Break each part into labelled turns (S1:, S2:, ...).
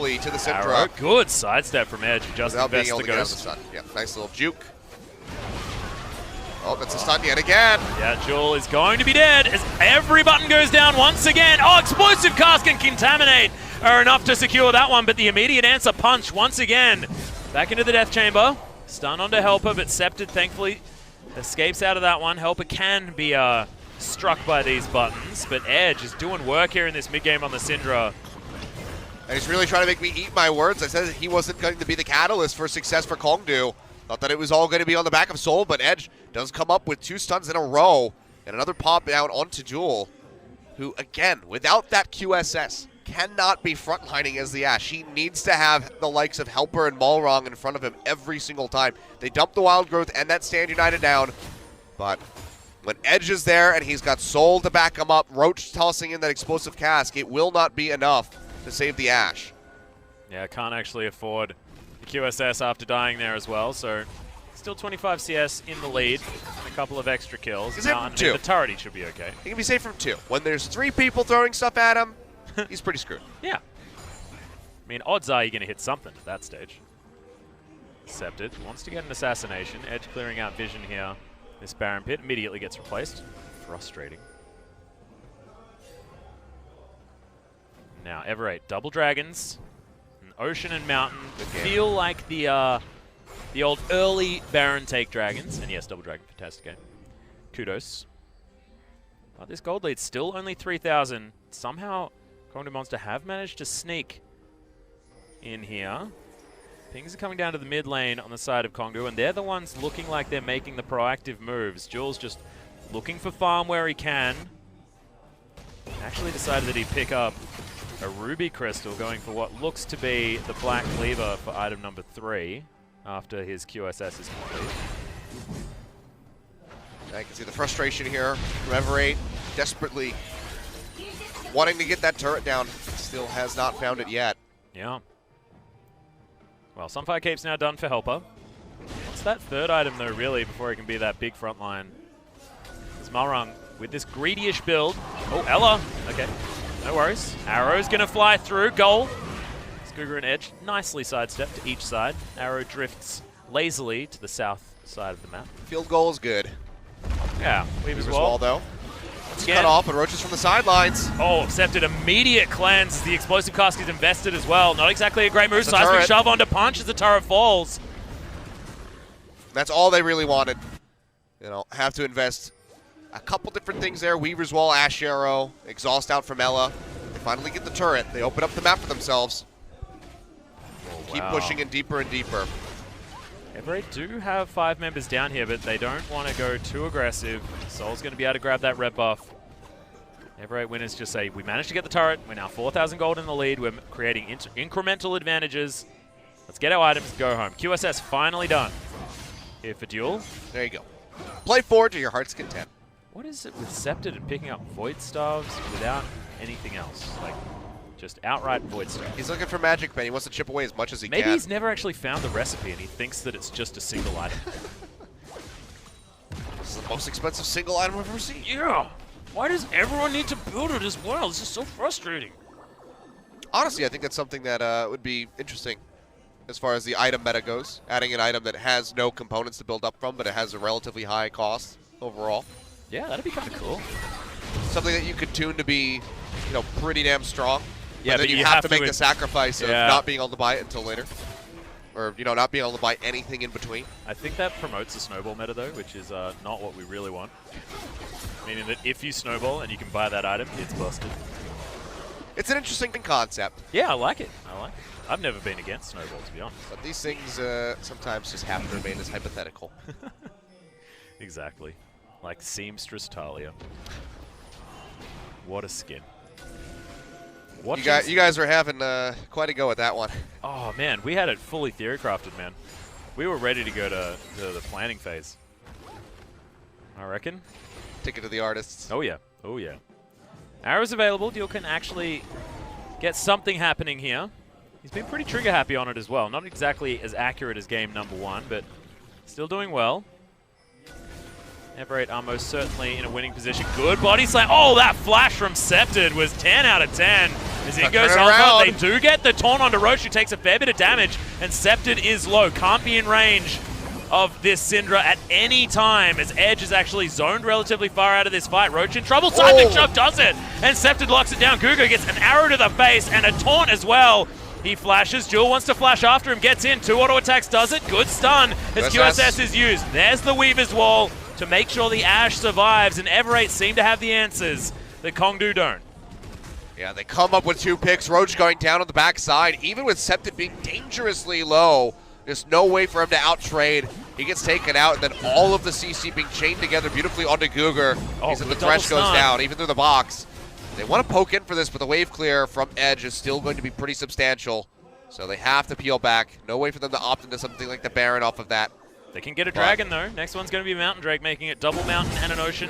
S1: thankfully, to the Syndra.
S2: Arrow, good sidestep from Edge. Just
S1: without being able to get out of the stun. Yeah, nice little juke. Oh, that's a stun yet again.
S2: Yeah, Jewel is going to be dead as every button goes down once again. Oh, explosive cast and contaminate are enough to secure that one, but the immediate answer punch once again. Back into the death chamber. Stun onto Helper, but Scepted thankfully escapes out of that one. Helper can be struck by these buttons, but Edge is doing work here in this mid-game on the Syndra.
S1: And he's really trying to make me eat my words. I said that he wasn't going to be the catalyst for success for Kongdoo. Thought that it was all going to be on the back of Soul, but Edge does come up with 2 stuns in a row. And another pop down onto Jewel, who, again, without that QSS, cannot be frontlining as the Ashe. He needs to have the likes of Helper and Malrong in front of him every single time. They dump the Wild Growth and that Stand United down, but when Edge is there and he's got Soul to back him up, Roach tossing in that explosive cask, it will not be enough to save the Ashe.
S2: Yeah, can't actually afford the QSS after dying there as well, so still 25 CS in the lead, and a couple of extra kills.
S1: He's
S2: now,
S1: in from 2.
S2: The turret, he should be okay.
S1: He can be safe from 2. When there's 3 people throwing stuff at him, he's pretty screwed.
S2: Yeah. I mean, odds are you're going to hit something at that stage. Scepted wants to get an assassination. Edge clearing out vision here. This Baron Pit immediately gets replaced. Frustrating. Now, Ever8, double dragons. An Ocean and Mountain feel like the old early Baron take dragons. And yes, double dragon, fantastic game. Kudos. But this gold lead's still only 3,000. Somehow, Kongdoo Monster have managed to sneak in here. Things are coming down to the mid lane on the side of Kongdoo, and they're the ones looking like they're making the proactive moves. Jules just looking for farm where he can. Actually decided that he'd pick up a Ruby Crystal, going for what looks to be the Black Cleaver for item number 3 after his QSS is complete.
S1: I can see the frustration here from Ever8, desperately wanting to get that turret down. Still has not found it yet.
S2: Yeah. Well, Sunfire Cape's now done for Helper. What's that third item, though, really, before he can be that big front line? It's Malrong with this greedy-ish build. Oh, Ella. Okay, no worries. Arrow's going to fly through. Goal. Skooger and Edge nicely sidestep to each side. Arrow drifts lazily to the south side of the map.
S1: Field goal is good.
S2: Yeah, Weaver's
S1: Wall,
S2: Wall,
S1: though. It's cut off, but Roach is from the sidelines.
S2: Oh, accepted immediate cleanse. The explosive cask is invested as well. Not exactly a great move.
S1: That's
S2: Seismic shove onto punch as the turret falls.
S1: That's all they really wanted. You know, have to invest a couple different things there. Weaver's Wall, Ash Arrow, exhaust out from Ella. They finally get the turret. They open up the map for themselves.
S2: Oh,
S1: Keep pushing in deeper and deeper.
S2: Ever8 do have 5 members down here, but they don't want to go too aggressive. Soul's going to be able to grab that red buff. Ever8 winners just say, we managed to get the turret. We're now 4,000 gold in the lead. We're creating incremental advantages. Let's get our items and go home. QSS finally done. Here for Duel.
S1: There you go. Play forward to your heart's content.
S2: What is it with Scepted and picking up Void Staves without anything else? Like, just outright Void Staves.
S1: He's looking for Magic Pen. He wants to chip away as much as he can.
S2: Maybe he's never actually found the recipe and he thinks that it's just a single item.
S1: This is the most expensive single item I've ever seen.
S2: Yeah. Why does everyone need to build it as well? This is so frustrating.
S1: Honestly, I think that's something that would be interesting as far as the item meta goes. Adding an item that has no components to build up from, but it has a relatively high cost overall.
S2: Yeah, that'd be kind of cool.
S1: Something that you could tune to be, you know, pretty damn strong.
S2: Yeah,
S1: but then you have to make the sacrifice of not being able to buy it until later. Or, you know, not being able to buy anything in between.
S2: I think that promotes the snowball meta, though, which is not what we really want. Meaning that if you snowball and you can buy that item, it's busted.
S1: It's an interesting concept.
S2: Yeah, I like it. I like it. I've never been against snowball, to be honest.
S1: But these things sometimes just have to remain as hypothetical.
S2: Exactly. Like Seamstress Talia. What a skin.
S1: You guys are having quite a go at that one.
S2: Oh, man. We had it fully theory-crafted, man. We were ready to go to the planning phase. I reckon.
S1: Ticket to the artists.
S2: Oh, yeah. Oh, yeah. Arrows available. Duel can actually get something happening here. He's been pretty trigger-happy on it as well. Not exactly as accurate as game number 1, but still doing well. Ever8 are most certainly in a winning position. Good body slam. Oh, that flash from Scepted was 10 out of 10. As it goes over, they do get the taunt onto Roach, who takes a fair bit of damage, and Scepted is low. Can't be in range of this Syndra at any time, as Edge is actually zoned relatively far out of this fight. Roach in trouble, Seismic Shove does it, and Scepted locks it down. Guga gets an arrow to the face and a taunt as well. He flashes, Jewel wants to flash after him, gets in, 2 auto attacks does it, good stun as QSS is used. There's the Weaver's Wall to make sure the Ashe survives, and Ever8 seem to have the answers that Kongdoo don't.
S1: Yeah, they come up with 2 picks, Roach going down on the backside, even with Scepted being dangerously low. There's no way for him to out-trade. He gets taken out, and then all of the CC being chained together beautifully onto Guger. The thresh goes down, even through the box. They want to poke in for this, but the wave clear from Edge is still going to be pretty substantial. So they have to peel back. No way for them to opt into something like the Baron off of that.
S2: They can get a Dragon, though. Next one's going to be a Mountain Drake, making it double Mountain and an Ocean.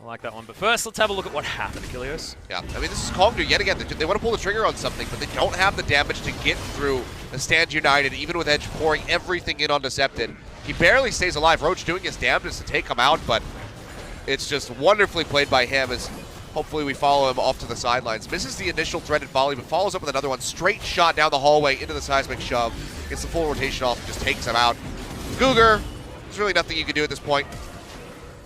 S2: I like that one. But first, let's have a look at what happened, Achilles.
S1: Yeah, I mean, this is Kongdoo yet again. They want to pull the trigger on something, but they don't have the damage to get through the Stand United, even with Edge pouring everything in on Decepted. He barely stays alive. Roach doing his damnedest to take him out, but it's just wonderfully played by him as hopefully we follow him off to the sidelines. Misses the initial threaded volley, but follows up with another one. Straight shot down the hallway into the Seismic Shove. Gets the full rotation off and just takes him out. Guger, there's really nothing you can do at this point.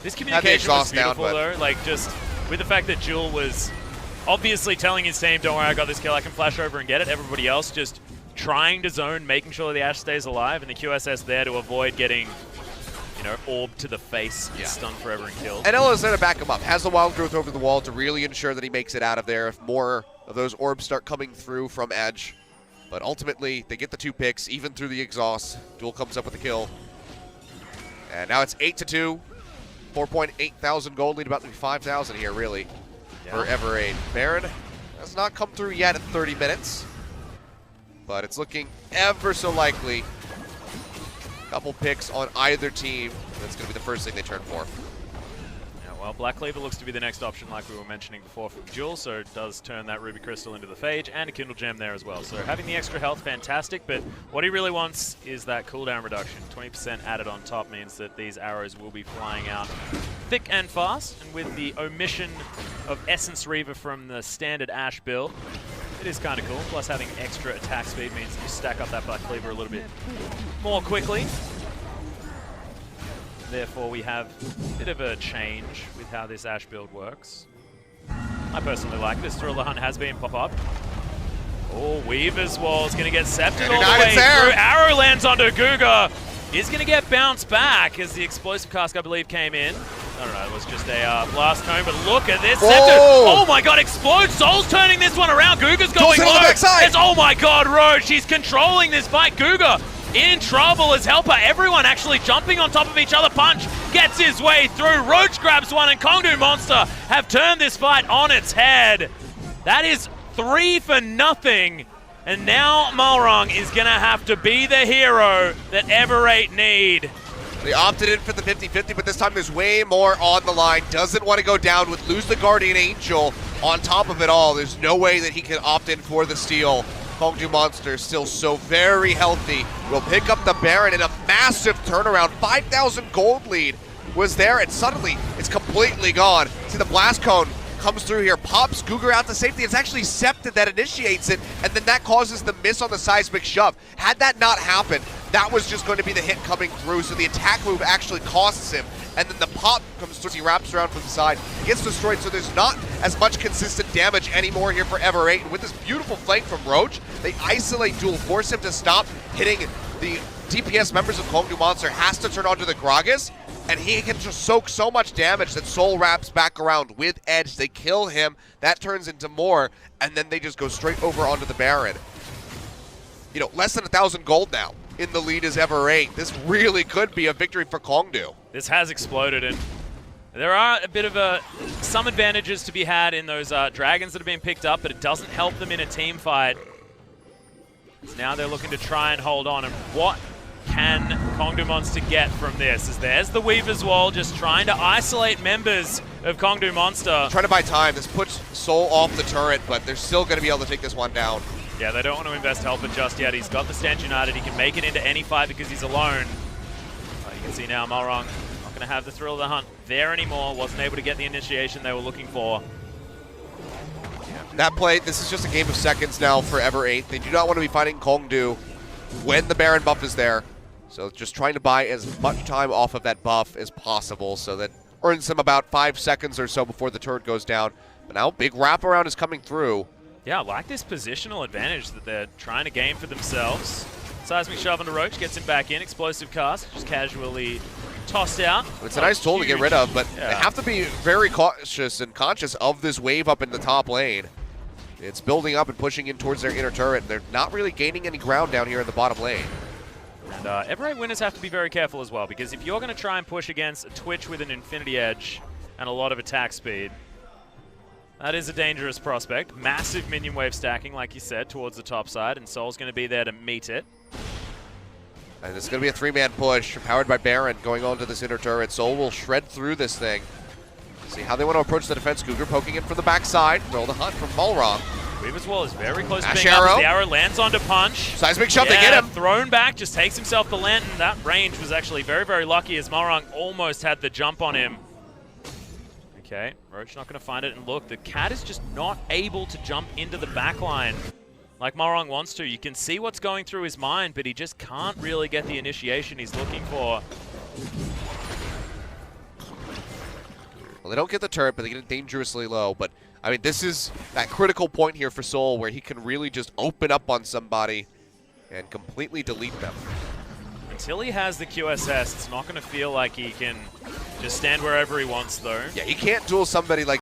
S2: This communication was beautiful, though. Like, just with the fact that Jewel was obviously telling his team, don't worry, I got this kill, I can flash over and get it. Everybody else just trying to zone, making sure the Ashe stays alive, and the QSS there to avoid getting, you know, orb to the face, stunned forever and killed. And
S1: Ella's there to back him up. Has the wild growth over the wall to really ensure that he makes it out of there if more of those orbs start coming through from Edge. But ultimately, they get the 2 picks, even through the exhaust. Duel comes up with a kill. And now it's 8-2. 4.8 thousand gold lead, about to be 5,000 here, really, for Ever8. Baron has not come through yet in 30 minutes, but it's looking ever so likely. Couple picks on either team. That's going to be the first thing they turn for.
S2: Yeah, well, Black Cleaver looks to be the next option, like we were mentioning before from Jewel, so it does turn that Ruby Crystal into the Phage and a Kindle Gem there as well. So having the extra health, fantastic, but what he really wants is that cooldown reduction. 20% added on top means that these arrows will be flying out thick and fast, and with the omission of Essence Reaver from the standard Ashe build, it is kind of cool. Plus having extra attack speed means that you stack up that Black Cleaver a little bit more quickly. Therefore, we have a bit of a change with how this Ashe build works. I personally like this. Thrill the Hunt has been pop-up. Oh, Weaver's Wall is going to get Scepted all the way through. Arrow lands onto Guga. He's going to get bounced back as the Explosive Cask, I believe, came in. I don't know, it was just a blast cone, but look at this. Scepted. Oh my god, Explode Soul's turning this one around. Guga's going low. It's, oh my god, Roach, he's controlling this fight. Guga in trouble as Helper. Everyone actually jumping on top of each other. Punch gets his way through. Roach grabs one, and Kongdoo Monster have turned this fight on its head. That is 3-0. And now Malrung is going to have to be the hero that Ever8 need.
S1: They opted in for the 50-50, but this time there's way more on the line. Doesn't want to go down, would lose the Guardian Angel on top of it all. There's no way that he can opt in for the steal. Kongdoo Monster still so very healthy. Will pick up the Baron in a massive turnaround. 5,000 gold lead was there, and suddenly it's completely gone. See, the Blast Cone comes through here, pops Guger out to safety. It's actually Scepted that initiates it, and then that causes the miss on the Seismic Shove. Had that not happened, that was just going to be the hit coming through, so the attack move actually costs him, and then the pop comes through. He wraps around from the side, gets destroyed, so there's not as much consistent damage anymore here for Ever8. And with this beautiful flank from Roach, they isolate Duel, force him to stop hitting the DPS members of Kongdoo Monster, has to turn onto the Gragas, and he can just soak so much damage that Soul wraps back around with Edge. They kill him, that turns into more, and then they just go straight over onto the Baron. You know, less than 1,000 gold now in the lead is Ever8. This really could be a victory for Kongdoo.
S2: This has exploded, and there are a bit of some advantages to be had in those dragons that have been picked up, but it doesn't help them in a team fight. So now they're looking to try and hold on, and what can Kongdoo Monster get from this? As there's the Weaver's Wall, just trying to isolate members of Kongdoo Monster.
S1: Trying to buy time. This puts Soul off the turret, but they're still going to be able to take this one down.
S2: Yeah, they don't want to invest Helper just yet. He's got the Stand United. He can make it into any fight because he's alone. You can see now Malrung not going to have the Thrill of the Hunt there anymore. Wasn't able to get the initiation they were looking for.
S1: that play, this is just a game of seconds now for Ever 8. They do not want to be fighting Kongdoo when the Baron buff is there. So just trying to buy as much time off of that buff as possible so that earns them about 5 seconds or so before the turret goes down. But now big wraparound is coming through.
S2: Yeah, I like this positional advantage that they're trying to gain for themselves. Seismic shove onto Roach, gets him back in. Explosive cast, just casually tossed out.
S1: It's a nice tool to get rid of, but they have to be very cautious and conscious of this wave up in the top lane. It's building up and pushing in towards their inner turret, and they're not really gaining any ground down here in the bottom lane.
S2: And Ever 8 winners have to be very careful as well, because if you're going to try and push against a Twitch with an Infinity Edge and a lot of attack speed, that is a dangerous prospect. Massive minion wave stacking, like you said, towards the top side, and Soul's going to be there to meet it.
S1: And it's going to be a 3-man push, powered by Baron, going on to this inner turret. Soul will shred through this thing. See how they want to approach the defense. Cougar poking in from the backside. Roll the hunt from Balrog.
S2: Weaver's Wall is very close to
S1: Ash
S2: being up
S1: arrow.
S2: as the arrow lands onto Punch.
S1: Seismic shove, they get him.
S2: Thrown back, just takes himself the lantern. That range was actually very, very lucky as Malrang almost had the jump on him. Okay, Roach not going to find it. And look, the cat is just not able to jump into the backline like Malrang wants to. You can see what's going through his mind, but he just can't really get the initiation he's looking for.
S1: Well, they don't get the turret, but they get it dangerously low. But, I mean, this is that critical point here for Soul where he can really just open up on somebody and completely delete them.
S2: Until he has the QSS, it's not going to feel like he can just stand wherever he wants, though.
S1: Yeah, he can't duel somebody like